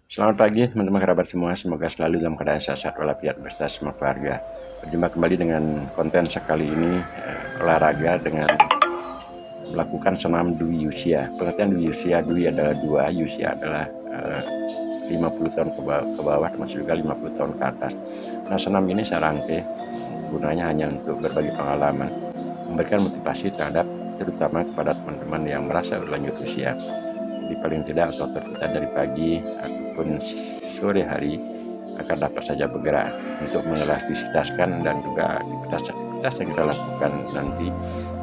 Selamat pagi teman-teman kerabat semua, semoga selalu dalam keadaan sehat walafiat beserta semua keluarga. Berjumpa kembali dengan konten sekali ini olahraga dengan melakukan senam Dwi Usia. Pengertian Dwi Usia, Dwi adalah dua, Usia adalah 50 tahun ke bawah, termasuk juga 50 tahun ke atas. Nah, senam ini saya rangkai, gunanya hanya untuk berbagi pengalaman, memberikan motivasi terhadap terutama kepada teman-teman yang merasa berlanjut usia. Jadi paling tidak otot kita dari pagi ataupun sore hari akan dapat saja bergerak untuk mengelastistaskan, dan juga aktivitas yang kita lakukan nanti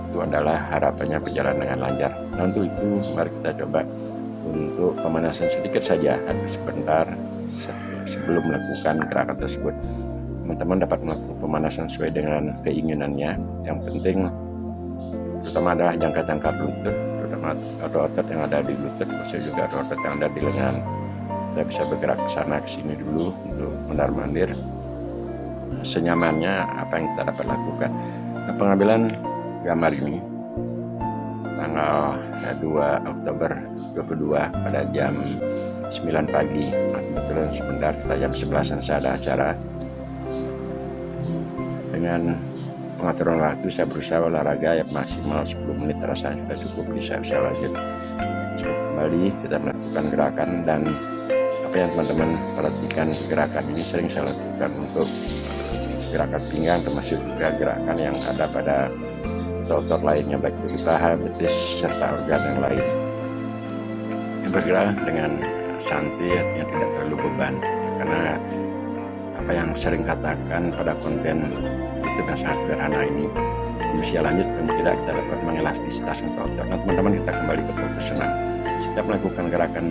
itu adalah harapannya berjalan dengan lancar. Nah, untuk itu mari kita coba untuk pemanasan sedikit saja atau sebentar sebelum melakukan gerakan tersebut. Teman-teman dapat melakukan pemanasan sesuai dengan keinginannya. Yang penting terutama adalah jangka-jangka lutut, terutama otot yang ada di lutut, bisa juga otot yang ada di lengan. Kita bisa bergerak ke sana ke sini dulu untuk mondar-mandir senyamannya apa yang kita dapat lakukan. Nah, pengambilan gambar ini tanggal 2 Oktober 22 pada jam 9 pagi. Nah, kebetulan sebentar setelah jam 11 saya ada acara. Dengan pengaturan waktu saya berusaha olahraga yang maksimal 10 menit, rasanya sudah cukup, bisa lanjut. Kembali kita melakukan gerakan, dan apa yang teman-teman perhatikan, gerakan ini sering saya lakukan untuk gerakan pinggang, termasuk juga gerakan yang ada pada otot lainnya, baik dari paha, betis, serta organ yang lain. Yang bergerak dengan santai, yang tidak terlalu beban, karena apa yang sering katakan pada konten itu yang sangat sederhana ini, di usia lanjut dan tidak kita dapat mengelastistaskan otot. Nah, teman-teman, kita kembali ke fokus senam. Setiap melakukan gerakan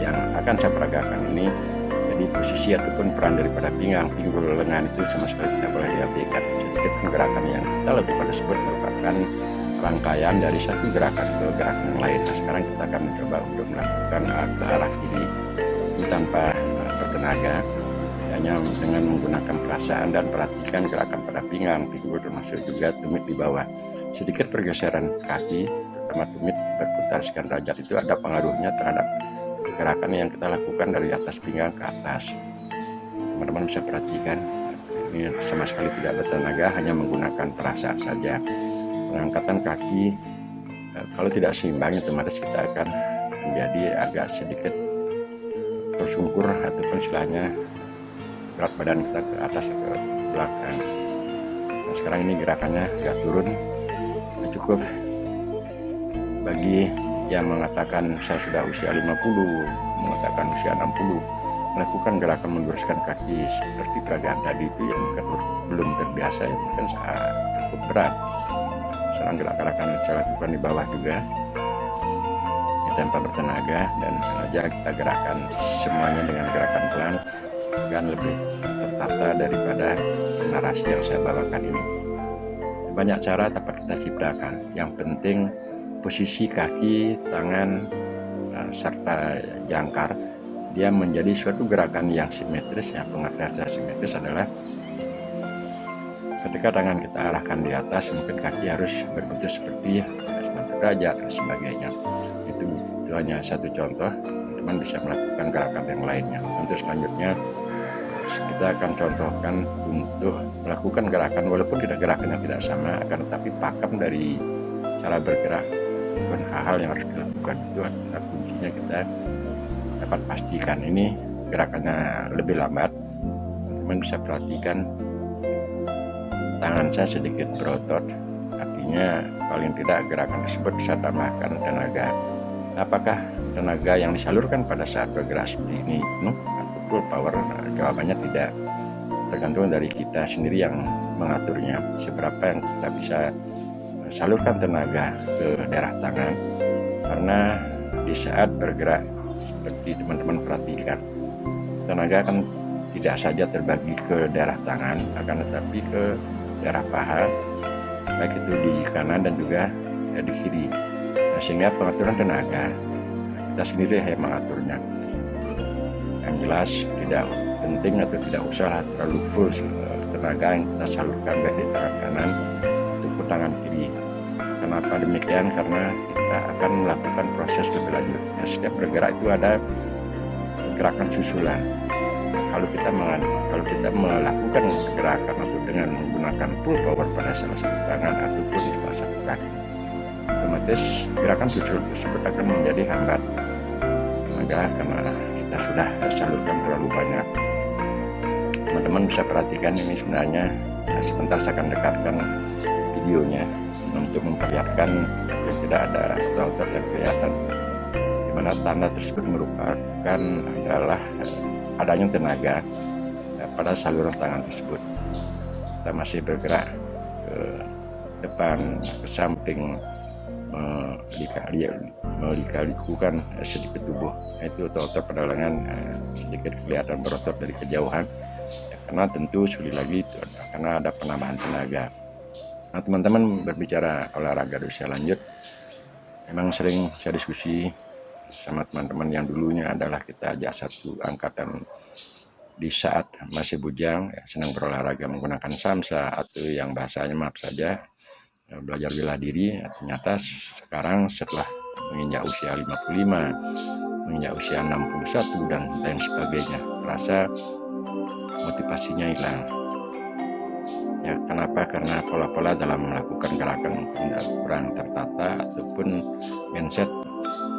yang akan saya peragakan ini, jadi posisi ataupun peran daripada pinggang, pinggul, lengan itu sama sekali tidak boleh diabaikan. Sedikit gerakan yang kita lakukan tersebut merupakan rangkaian dari satu gerakan ke gerakan yang lain. Nah, sekarang kita akan mencoba untuk melakukan ke arah kiri tanpa bertenaga, hanya dengan menggunakan perasaan dan perhatikan gerakan pada pinggang, pinggul, termasuk juga tumit di bawah. Sedikit pergeseran kaki, terutama tumit berputar sekian derajat, itu ada pengaruhnya terhadap gerakan yang kita lakukan dari atas pinggang ke atas. Teman-teman bisa perhatikan, ini sama sekali tidak bertenaga, hanya menggunakan perasaan saja. Pengangkatan kaki kalau tidak seimbang, otomatis kita akan menjadi agak sedikit tersungkur ataupun istilahnya berat badan kita ke atas atau ke belakang. Nah, sekarang ini gerakannya agak turun. Nah, cukup bagi yang mengatakan saya sudah usia 50, mengatakan usia 60, melakukan gerakan meluruskan kaki seperti peragaan tadi itu yang mungkin belum terbiasa, ya mungkin cukup berat. Sekarang gerakan saya lakukan di bawah juga tanpa bertenaga, dan sengaja kita gerakan semuanya dengan gerakan pelan dan lebih tertata daripada narasi yang saya bawakan ini. Banyak cara dapat kita ciptakan, yang penting posisi kaki, tangan, serta jangkar dia menjadi suatu gerakan yang simetris. Yang pengertian secara simetris adalah ketika tangan kita arahkan di atas, mungkin kaki harus berbentuk seperti 90 derajat dan sebagainya. Itu hanya satu contoh, teman-teman bisa melakukan gerakan yang lainnya. Untuk selanjutnya kita akan contohkan untuk melakukan gerakan, walaupun tidak gerakannya tidak sama, akan tetapi pakem dari cara bergerak dan hal-hal yang harus dilakukan itu adalah kuncinya. Kita dapat pastikan ini gerakannya lebih lambat. Teman bisa perhatikan tangan saya sedikit berotot, artinya paling tidak gerakan tersebut bisa tambahkan tenaga. Apakah tenaga yang disalurkan pada saat bergerak seperti ini penuh atau full power? Jawabannya tidak, tergantung dari kita sendiri yang mengaturnya, seberapa yang kita bisa salurkan tenaga ke daerah tangan. Karena di saat bergerak seperti teman-teman perhatikan, tenaga kan tidak saja terbagi ke daerah tangan, akan tetapi ke daerah paha, baik itu di kanan dan juga di kiri. Nah, sehingga pengaturan tenaga kita sendiri yang mengaturnya. Yang jelas tidak penting atau tidak usah terlalu full tenaga yang kita salurkan baik di tangan kanan ataupun tangan kiri. Kenapa demikian? Karena kita akan melakukan proses lebih lanjut. Setiap bergerak itu ada gerakan susulan. Kalau kita melakukan gerakan atau dengan menggunakan full power pada salah satu tangan ataupun di salah satu kaki, otomatis gerakan susul tersebut akan menjadi hambat tenaga karena kita sudah salurkan terlalu banyak. Teman-teman bisa perhatikan ini sebenarnya. Sebentar saya akan dekatkan videonya untuk memperlihatkan yang tidak ada otot yang kelihatan, di mana tanda tersebut merupakan adalah adanya tenaga pada saluran tangan tersebut. Kita masih bergerak ke depan, ke samping, melikukan sedikit tubuh. Itu otot pada lengan sedikit kelihatan berotot dari kejauhan, karena tentu sekali lagi karena ada penambahan tenaga. Nah, teman-teman berbicara olahraga di usia lanjut, memang sering saya diskusi sama teman-teman yang dulunya adalah kita ajak satu angkatan di saat masih bujang, senang berolahraga menggunakan samsa atau yang bahasanya maaf saja belajar bela diri. Ternyata sekarang setelah menginjak usia 55, menginjak usia 61 dan lain sebagainya, terasa motivasinya hilang. Ya, kenapa? Karena pola-pola dalam melakukan gerakan kurang tertata, ataupun mindset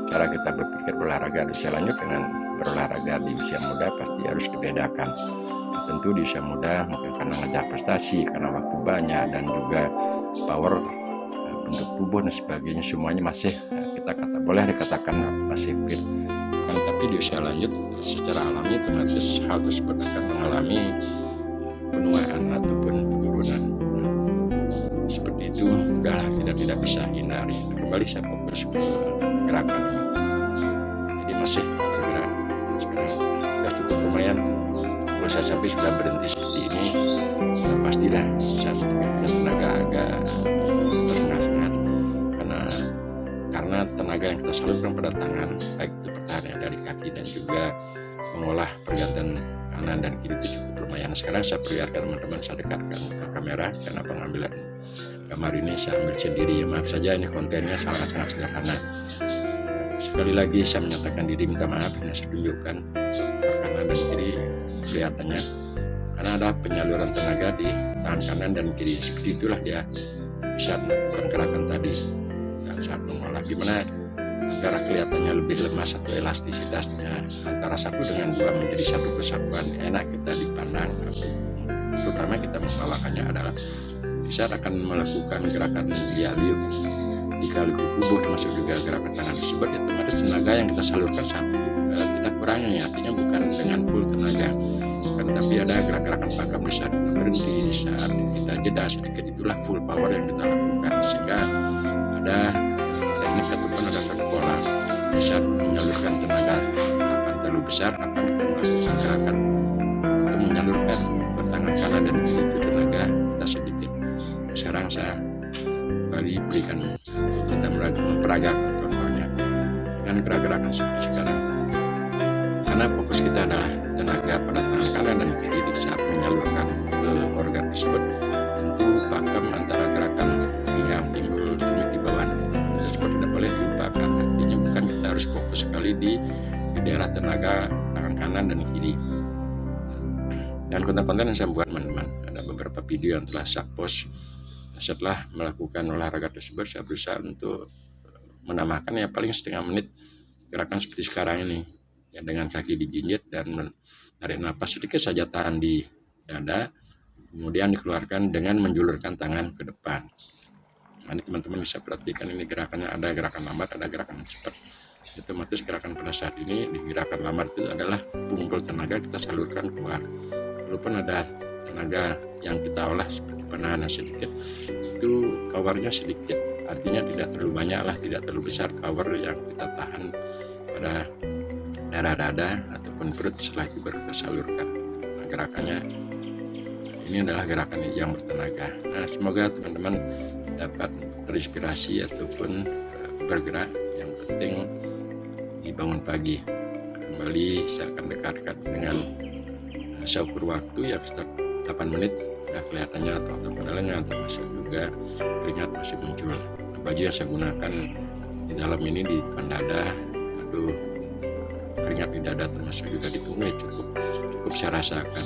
cara kita berpikir berolahraga di usia lanjut dengan berolahraga di usia muda pasti harus dibedakan. Tentu di usia muda mungkin karena ngejar prestasi, karena waktu banyak, dan juga power bentuk tubuh dan sebagainya, semuanya masih boleh dikatakan masih fit. Tapi di usia lanjut secara alami otomatis hal tersebut akan mengalami penuaan ataupun penurunan. Seperti itu sudah tidak bisa hindari. Kembali saya fokus ke gerakan ini. Jadi masih bergerak. Sekarang sudah cukup lumayan. Kalau saya sampai sudah berhenti seperti ini, pastilah saya punya tenaga agak tersengat-sengat, karena tenaga yang kita salurkan pada tangan, baik itu pertahanan dari kaki dan juga mengolah pergantian kanan dan kiri, itu cukup lumayan. Sekarang saya perlihatkan teman-teman, saya dekatkan ke kamera karena pengambilan gambar ini saya ambil sendiri. Maaf saja, ini kontennya sangat-sangat sederhana. Sekali lagi saya menyatakan diri minta maaf, ini saya tunjukkan kanan dan kiri kelihatannya, karena ada penyaluran tenaga di tangan kanan dan kiri. Seperti itulah dia bisa melakukan gerakan tadi saat mengolah, gimana agar kelihatannya lebih lemas atau elastisitasnya antara satu dengan dua menjadi satu kesatuan, enak kita dipandang. Terutama kita membawakannya adalah bisa akan melakukan gerakan liuk di kaliku tubuh, termasuk juga gerakan tangan tersebut. Ya, otomatis tenaga yang kita salurkan satu kita kurangi, artinya bukan dengan full tenaga kan, tapi ada gerak-gerakan pakam di saat kita berhenti, di saat kita jeda sedikit, itulah full power yang kita lakukan, sehingga ada teknik ataupun ada satu pola bisa menyalurkan tenaga kapan terlalu besar, kapan kita melakukan gerakan untuk menyalurkan tangan kanan dan kiri itu tenaga kita sedikit. Sekarang saya kembali berikan kita memperagakan contohnya dengan gerak-gerakan seperti sekarang, karena fokus kita adalah tenaga pada tangan kanan dan kiri di saat menyalurkan ke organ tersebut. Tentu pakem antara gerakan pinggang, pinggul, tumit di bawah tersebut tidak boleh dilupakan. Artinya bukan kita harus fokus sekali di daerah tenaga tangan kanan dan kiri. Dan konten-konten yang saya buat teman-teman, ada beberapa video yang telah saya post setelah melakukan olahraga tersebut. Saya berusaha untuk menambahkan ya paling setengah menit gerakan seperti sekarang ini, ya, dengan kaki dijinjit dan menarik napas sedikit saja, tahan di dada, kemudian dikeluarkan dengan menjulurkan tangan ke depan. Nanti teman-teman bisa perhatikan ini gerakannya, ada gerakan lambat, ada gerakan cepat. Otomatis gerakan pada saat ini di gerakan lambat itu adalah pengumpul tenaga kita salurkan keluar. Walaupun ada tenaga yang kita olah seperti penahanan sedikit, itu powernya sedikit, artinya tidak terlalu banyak lah, tidak terlalu besar power yang kita tahan pada daerah dada ataupun perut setelah itu baru kita salurkan. Nah, gerakannya ini adalah gerakan yang bertenaga. Nah, semoga teman-teman dapat terinspirasi ataupun bergerak. Yang penting dibangun pagi. Kembali saya akan dekatkan dengan saya ukur waktu ya, sekitar 8 menit sudah kelihatannya atau pada lengan, termasuk juga keringat masih muncul. Baju yang saya gunakan di dalam ini di depan dada, aduh, berkeringat di dada, termasuk juga di punggung, cukup saya rasakan.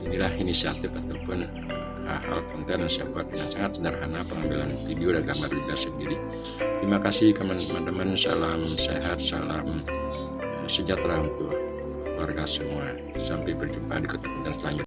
Inilah inisiatif ataupun hal konten yang saya buat dengan sangat sederhana, pengambilan video dan gambar juga sendiri. Terima kasih teman-teman, salam sehat, salam sejahtera untuk keluarga semua. Sampai berjumpa di kesempatan selanjutnya.